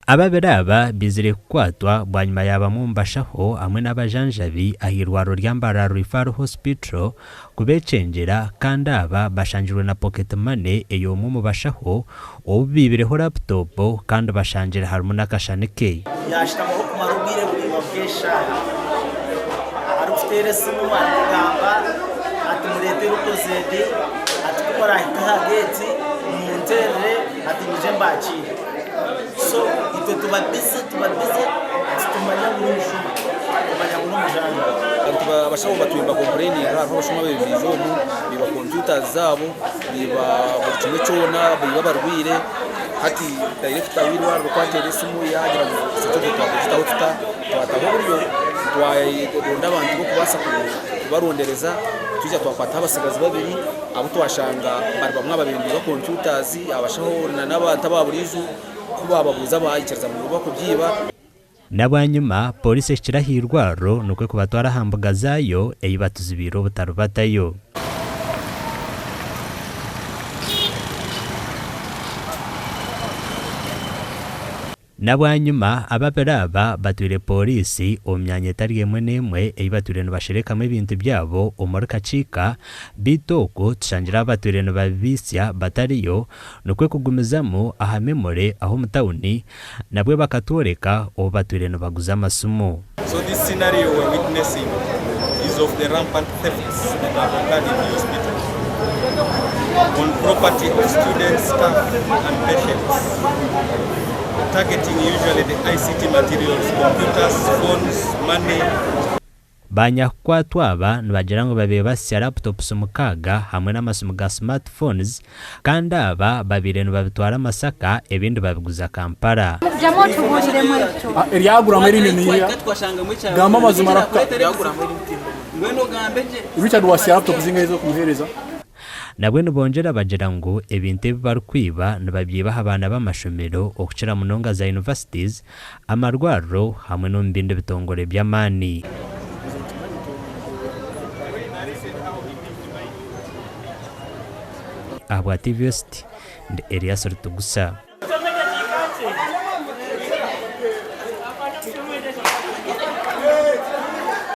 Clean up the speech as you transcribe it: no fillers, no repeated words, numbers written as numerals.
Ababiraba bizire kwatwa bwanyuma yaba mumbashaho hamwe n'abajanjabi ahirwaro ry'Ambararo Referral Hospital kubecengera kandi aba bashanjirwe na pocket money eyo mubashaho obibireho laptop kandi bashanjira harimo n'akashanike yashitamo kumarubire buri mabwesha aruftere simu arugamba ati murete rukozede ati gukora hageti muntere ati nije mbakire so ito tubabise tumanya burushu tumanya burumujana abashaho batwimba kompreni raro bashoma bebizomu biba computer zabo biba kimwe cyona biba barwire hati director wirwa rukwatere simu yagira sito twabita twataho buryo twayidonda abantu bo kubasa kubarondereza tujya twakwata abasigazi babiri abo twashanga barba mwababindi ba computers abashaho n'abantu baburizu kuba babuza bayikirza mu ruba kubyiba nabanyuma polisi kirahirwaro nukwe kubatwara hambuga zayo eyibatuza ibiro butarubatayo nabanyuma ababeraba batwire polisi omyanya tariyemwe nemwe eyibature no bashirekamo ibintu byabo omorika cika bitoko tushangira batwire no babisya batariyo nukwe kugumizamo aha memory aho mutawuni nabwe bakatoreka o batwire no baguza amasumo. So this scenario we're witnessing is of the rampant thefts that have occurred in the hospital on property of students, staff and patients, targeting usually the ICT materials, computers, phones, money. Banyakwatwa aba nibagira ngo babe basya laptops mukaga hamwe n'amasumo ga smartphones kandi aba babire no babitwara amasaka ebindi babiguza Kampala. Jamo tubujire mwecho. Eryagura muri niniya. Gamba mazima rapka. Ngweno gambeje. Richard wasya laptops zingezo kumuhereza. Nabwe nubongera bagira ngo ebintu barukwiba nababyibaha abana b'amashomero okukira munonga za universities amarwaro hamwe no mbinde bitongore by'amani. Abwa TVST ndi Elias Rutugusa.